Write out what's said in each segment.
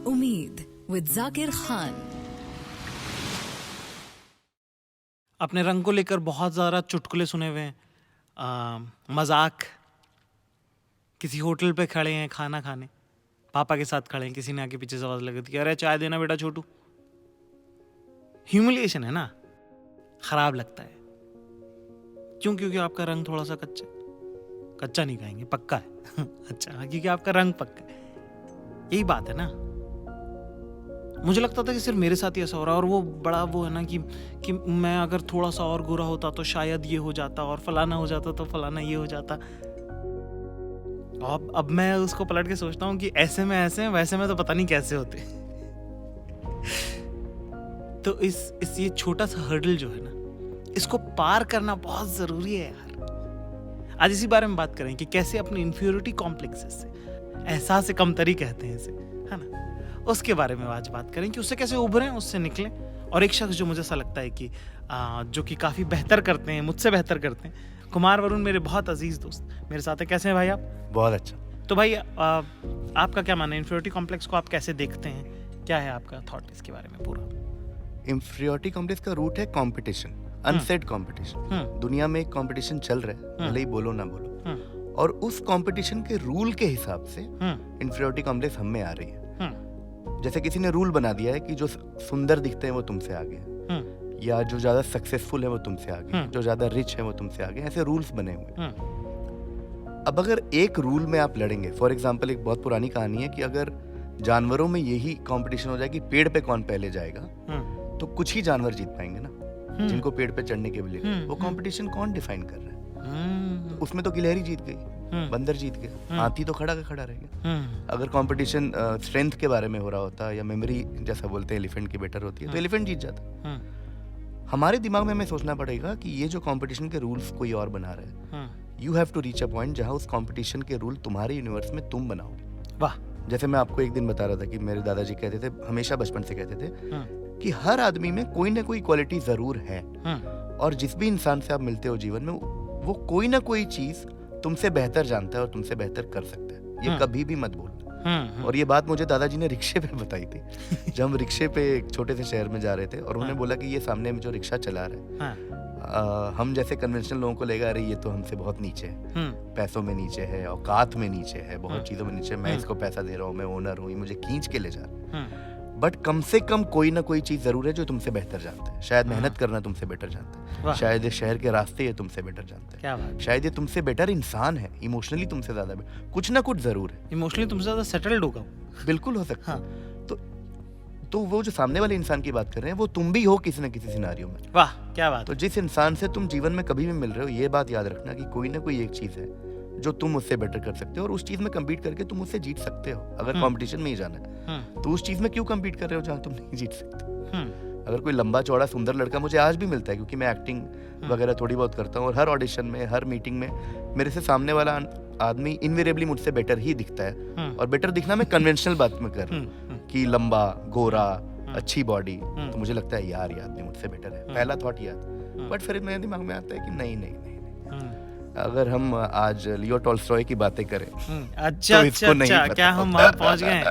उम्मीद विद जाकिर खान। अपने रंग को लेकर बहुत ज़्यादा चुटकुले सुने हुए हैं, मजाक। किसी होटल पे खड़े हैं खाना खाने, पापा के साथ खड़े हैं, किसी ने आके पीछे से आवाज़ लगा दी, अरे चाय देना बेटा छोटू। ह्यूमिलिएशन है ना, खराब लगता है। क्यों? क्योंकि आपका रंग थोड़ा सा कच्चा नहीं कहेंगे, पक्का है। अच्छा, क्योंकि आपका रंग पक्का है। यही बात है ना। मुझे लगता था कि सिर्फ मेरे साथ ही ऐसा हो रहा है, और वो बड़ा वो है ना कि मैं अगर थोड़ा सा और गोरा होता तो शायद ये हो जाता, और फलाना हो जाता तो फलाना ये हो जाता। अब मैं उसको पलट के सोचता हूँ कि ऐसे में ऐसे हैं, वैसे में तो पता नहीं कैसे होते। तो इस ये छोटा सा हर्डल जो है ना, इसको पार करना बहुत जरूरी है यार। आज इसी बारे में बात करें कि कैसे अपनी इंफीरियरिटी कॉम्प्लेक्सेस से, एहसास कमतरी कहते हैं इसे, है ना, उसके बारे में आज बात करें कि उससे कैसे उभरें, उससे निकलें। और एक शख्स जो मुझे ऐसा लगता है कि जो कि काफ़ी बेहतर करते हैं, मुझसे बेहतर करते हैं, कुमार वरुण, मेरे बहुत अजीज दोस्त मेरे साथ है। कैसे हैं भाई आप? बहुत अच्छा। तो भाई आपका क्या मानना है, इंफीरियरिटी कॉम्प्लेक्स को आप कैसे देखते हैं? क्या है आपका थॉट इसके बारे में पूरा? इंफीरियरिटी कॉम्प्लेक्स का रूट है कंपटीशन, अनसेड कंपटीशन। दुनिया में एक कंपटीशन चल रहा है, भले ही बोलो ना बोलो, और उस कंपटीशन के रूल के हिसाब से इंफीरियरिटी कॉम्प्लेक्स हम में आ रही है। जैसे किसी ने रूल बना दिया है कि जो सुंदर दिखते हैं वो तुमसे आगे हैं, या जो ज्यादा सक्सेसफुल है वो तुमसे आगे हैं, जो ज्यादा रिच है वो तुमसे आगे हैं। ऐसे रूल्स बने हुए हैं। अब अगर एक रूल में आप लड़ेंगे, फॉर एग्जाम्पल एक बहुत पुरानी कहानी है कि अगर जानवरों में यही कंपटीशन हो जाए कि पेड़ पे कौन पहले जाएगा, तो कुछ ही जानवर जीत पाएंगे ना, जिनको पेड़ पे चढ़ने के लिए। वो कंपटीशन कौन डिफाइन कर रहा है? तो उसमें तो गिलहरी जीत गई, बंदर जीत गया, हाथी तो खड़ा का खड़ा रह गया। अगर कंपटीशन स्ट्रेंथ के बारे में हो रहा होता, या मेमोरी जैसा बोलते हैं एलिफेंट की बेटर होती है, तो एलिफेंट जीत जाता। हमारे दिमाग में हमें सोचना पड़ेगा कि ये जो कंपटीशन के रूल्स कोई और बना रहा है, you have to reach a point जहां उस कंपटीशन के रूल तुम्हारे यूनिवर्स में तुम बनाओगे। वाह। जैसे मैं आपको एक दिन बता रहा था कि मेरे दादाजी कहते थे, हमेशा बचपन से कहते थे कि हर आदमी में कोई ना कोई क्वालिटी जरूर है, और जिस भी इंसान से आप मिलते हो जीवन में, वो कोई ना कोई चीज तुमसे बेहतर जानता है और तुमसे बेहतर कर सकता है। ये कभी भी मत भूलना। और ये बात मुझे दादाजी ने रिक्शे पे बताई थी। जब हम रिक्शे पे एक छोटे से शहर में जा रहे थे, और उन्होंने बोला कि ये सामने में जो रिक्शा चला रहा है, हम जैसे कन्वेंशनल लोगों को लेगा, अरे ये तो हमसे बहुत नीचे है, पैसों में नीचे है, औकात में नीचे है, बहुत चीजों में नीचे है, मैं इसको पैसा दे रहा हूँ, मैं ओनर हूँ, ये मुझे खींच के ले जा रहा है। बट कम से कम कोई ना कोई चीज जरूर है जो तुमसे बेहतर जानता है। शायद मेहनत करना तुमसे बेटर जानता है, शायद ये शहर के रास्ते ये तुमसे बेटर जानता है, शायद ये तुमसे बेटर इंसान है, इमोशनली तुमसे ज्यादा कुछ ना कुछ जरूर है। इमोशनली तुमसे ज्यादा सेटल्ड होगा, बिल्कुल हो सकता है। तो वो जो सामने वाले इंसान की बात कर रहे हैं, वो तुम भी हो किसी न किसी सिनारियो में। वाह, क्या बात। तो जिस इंसान से तुम जीवन में कभी भी मिल रहे हो, ये बात याद रखना कि कोई ना कोई एक चीज है जो तुम उससे बेटर कर सकते हो, और उस चीज में कम्पीट करके तुम उससे जीत सकते हो। अगर कंपटीशन में ही जाना है, तो उस चीज में क्यों कम्पीट कर रहे हो जहां तुम नहीं जीत सकते? अगर कोई लंबा चौड़ा सुंदर लड़का, मुझे आज भी मिलता है क्योंकि मैं एक्टिंग वगैरह थोड़ी बहुत करता हूँ, और हर ऑडिशन में, हर मीटिंग में मेरे से सामने वाला आदमी इनवेरिएबली मुझसे बेटर ही दिखता है। और बेटर दिखना मैं कन्वेंशनल बात में कर रहा हूँ कि लंबा, गोरा, अच्छी बॉडी, तो मुझे लगता है यार ये आदमी मुझसे बेटर है, पहला थॉट याद। बट फिर मेरे दिमाग में आता है कि नहीं, अगर हम आज लियो टॉल्स्टॉय की बातें करें, अच्छा, तो इसको नहीं पता क्या हम वहां पहुंच गए?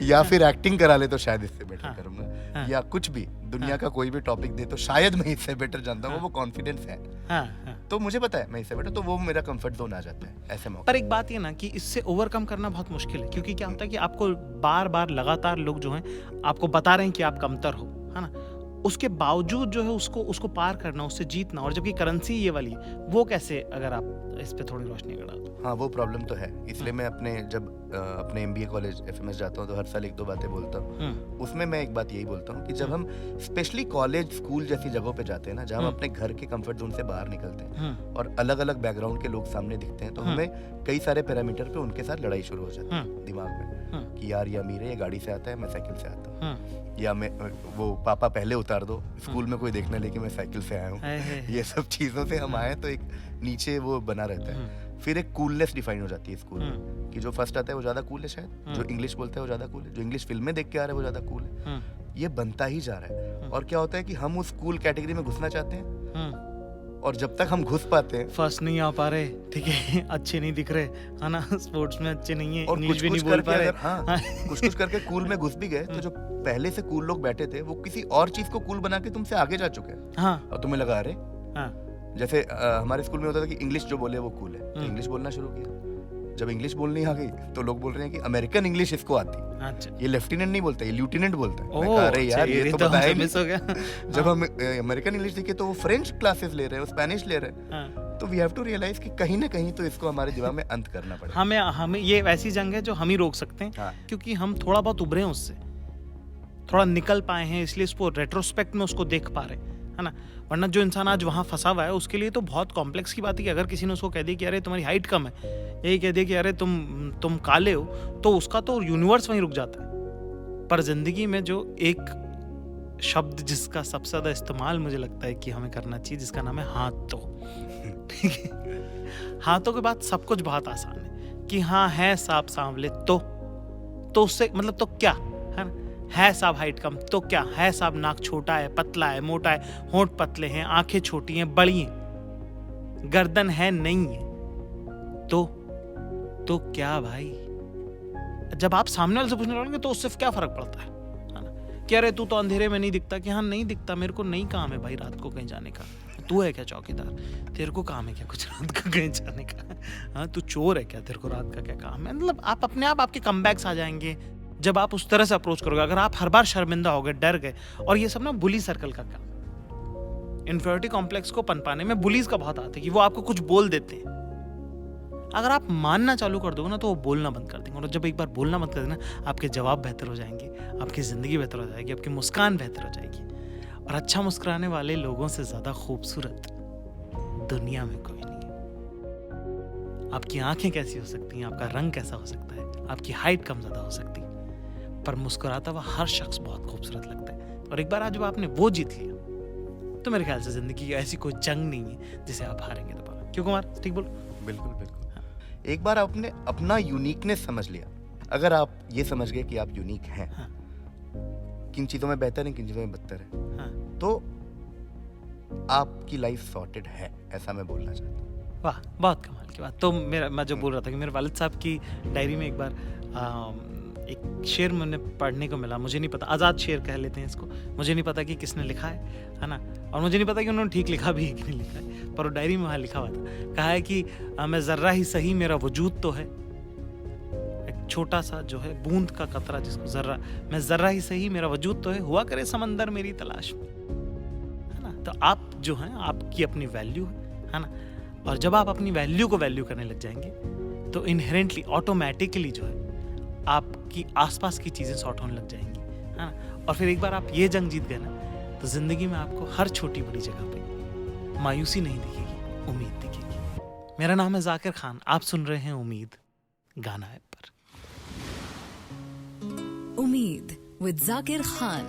या फिर एक्टिंग करा ले तो शायद इससे बेटर करूंगा, या कुछ भी दुनिया का कोई भी टॉपिक दे तो शायद मैं इससे बेटर जानता हूँ। वो कॉन्फिडेंस है, तो मुझे पता है मैं इससे बेटर, तो वो मेरा कंफर्ट जोन आ जाता है ऐसे मौके पर। एक बात ये ना कि इससे ओवरकम करना बहुत मुश्किल है, क्योंकि क्या होता है कि आपको बार बार लगातार लोग जो हैं आपको बता रहे हैं कि आप कमतर हो, है ना, उसके बावजूद जो है उसको पार करना, उससे जीतना। और जबकि करेंसी ये वाली है, वो कैसे, अगर आप इस पे थोड़ी रोशनी डाल दो। हाँ, वो प्रॉब्लम तो है। इसलिए मैं अपने MBA कॉलेज FMS जाता हूँ, तो हर साल एक दो बातें बोलता हूँ। उसमें मैं एक बात यही बोलता हूँ कि जब हम स्पेशली कॉलेज, स्कूल जैसी जगहों पे जाते हैं ना, जहाँ हम अपने घर के कंफर्ट जोन से बाहर निकलते हैं और अलग अलग बैकग्राउंड के लोग सामने दिखते हैं, तो हमें कई सारे पैरामीटर पे उनके साथ लड़ाई शुरू हो जाती है दिमाग में कि यार ये अमीर है, ये गाड़ी से आता है, मैं साइकिल से आता हूँ, या मैं वो पापा पहले उतार दो, स्कूल में कोई देखने लेके मैं साइकिल से आया हूँ। ये सब चीजों से हम आए तो एक नीचे वो बना रहता है। फिर एक कूलनेस डिफाइन हो जाती है स्कूल में कि जो फर्स्ट आता है वो ज्यादा कूल है, शायद जो इंग्लिश बोलता है वो ज्यादा कूल है, जो इंग्लिश फिल्में देख के आ रहा है वो ज्यादा कूल है। ये बनता ही जा रहा है। और क्या होता है कि हम उस कूल कैटेगरी में घुसना चाहते हैं, और जब तक हम घुस पाते हैं फर्स्ट नहीं आ पा रहे, ठीक है, अच्छे नहीं दिख रहे, है ना, स्पोर्ट्स में अच्छे नहीं है, और इंग्लिश भी कुछ नहीं बोल करके पा रहे। अगर हाँ कुछ करके कूल में घुस भी गए तो जो पहले से कूल लोग बैठे थे वो किसी और चीज को कूल बना के तुमसे आगे जा चुके हैं। हाँ और तुम्हें लगा अरे हाँ जैसे हमारे स्कूल में होता था कि इंग्लिश जो बोले वो कूल है, तो इंग्लिश बोलना शुरू किया। जब इंग्लिश बोलनी आ गई तो लोग बोल रहे हैं कि अमेरिकन इंग्लिश इसको आती, अच्छा, ये लेफ्टिनेंट नहीं बोलता, ये लेफ्टिनेंट बोलता है। मैं ओह, कहा, अरे अच्छा, यार ये तो हमसे बताया मिस हो गया। नहीं। जब हम अमेरिकन इंग्लिश सीखे तो वो फ्रेंच क्लासेस ले रहे हैं, स्पेनिश ले रहे हैं। हाँ। तो वी हैव टू रियलाइज कि कहीं ना कहीं तो इसको हमारे दिमाग में अंत करना पड़ेगा। हमें ये ऐसी जंग है जो हम ही रोक सकते हैं, हाँ। क्योंकि हम थोड़ा बहुत उभरे हैं उससे, थोड़ा निकल पाए हैं, इसलिए इसको रेट्रोस्पेक्ट में उसको देख पा रहे हैं, है ना। वरना जो इंसान आज वहाँ फंसा हुआ है उसके लिए तो बहुत कॉम्प्लेक्स की बात है कि अगर किसी ने उसको कह दिया कि अरे तुम्हारी हाइट कम है, यही कह दिया कि अरे तुम काले हो, तो उसका तो यूनिवर्स वहीं रुक जाता है। पर जिंदगी में जो एक शब्द जिसका सबसे ज्यादा इस्तेमाल मुझे लगता है कि हमें करना चाहिए, जिसका नाम है हाथों, ठीक है। हाथों के बाद सब कुछ बहुत आसान है कि हाँ है साहब सांवले तो उससे मतलब तो क्या है ना, है साहब हाइट कम तो क्या है, साहब नाक छोटा है, पतला है, मोटा है, होंठ पतले हैं, आंखें छोटी हैं, बड़ी हैं, गर्दन है नहीं है, तो क्या भाई। जब आप सामने वाले से पूछने लगेंगे तो उससे क्या फर्क पड़ता है ना, कि अरे तू तो अंधेरे में नहीं दिखता, कि हाँ नहीं दिखता, मेरे को नहीं काम है भाई रात को कहीं जाने का, तू है क्या चौकीदार, तेरे को काम है क्या कुछ रात को कहीं जाने का, हाँ तू चोर है क्या, तेरे को रात का क्या काम है। मतलब आप अपने आप आपके कमबैक्स आ जाएंगे जब आप उस तरह से अप्रोच करोगे। अगर आप हर बार शर्मिंदा हो गए, डर गए, और ये सब ना बुली सर्कल का काम, इन्फीरियरिटी कॉम्प्लेक्स को पनपाने में बुलीज का बहुत आता है कि वो आपको कुछ बोल देते हैं। अगर आप मानना चालू कर दोगे ना तो वो बोलना बंद कर देंगे, और जब एक बार बोलना बंद कर देना, आपके जवाब बेहतर हो जाएंगे, आपकी जिंदगी बेहतर हो जाएगी, आपकी मुस्कान बेहतर हो जाएगी। और अच्छा मुस्कुराने वाले लोगों से ज्यादा खूबसूरत दुनिया में कोई नहीं है। आपकी आंखें कैसी हो सकती हैं, आपका रंग कैसा हो सकता है, आपकी हाइट कम ज्यादा हो सकती है, पर मुस्कुराता हुआ हर शख्स बहुत खूबसूरत लगता है। और एक बार आज जब आपने वो जीत लिया तो मेरे ख्याल से जिंदगी की ऐसी कोई जंग नहीं है जिसे आप हारेंगे दोबारा। क्यों कुमार, ठीक बोलो? बिल्कुल बिल्कुल। एक बार आपने अपना यूनिकनेस समझ लिया, अगर आप ये समझ गए कि आप यूनिक हैं, हाँ। किन चीजों में बेहतर है, किन चीजों में बदतर है, हाँ। तो आपकी लाइफ सॉर्टेड है, ऐसा मैं बोलना चाहता हूँ। वाह, बहुत कमाल की बात। तो मैं जो बोल रहा था कि मेरे वालिद साहब की डायरी में एक बार एक शेर मैंने पढ़ने को मिला, मुझे नहीं पता, आज़ाद शेर कह लेते हैं इसको, मुझे नहीं पता कि किसने लिखा है ना, और मुझे नहीं पता कि उन्होंने ठीक लिखा भी है कि नहीं लिखा है, पर वो डायरी में वहाँ लिखा हुआ था। कहा है कि मैं ज़र्रा ही सही मेरा वजूद तो है, एक छोटा सा जो है बूंद का कतरा जिसको ज़र्रा, मैं ज़र्रा ही सही मेरा वजूद तो है, हुआ करे समंदर मेरी तलाश में, है ना। तो आप जो हैं, आपकी अपनी वैल्यू है ना, और जब आप अपनी वैल्यू को वैल्यू करने लग जाएंगे तो इनहेरेंटली ऑटोमेटिकली जो है आपकी आसपास की चीज़ें सॉर्ट होने लग जाएंगी, है ना। और फिर एक बार आप ये जंग जीत गए ना तो जिंदगी में आपको हर छोटी बड़ी जगह पे मायूसी नहीं दिखेगी, उम्मीद दिखेगी। मेरा नाम है जाकिर खान, आप सुन रहे हैं उम्मीद गाना ऐप पर। उम्मीद विद जाकिर खान।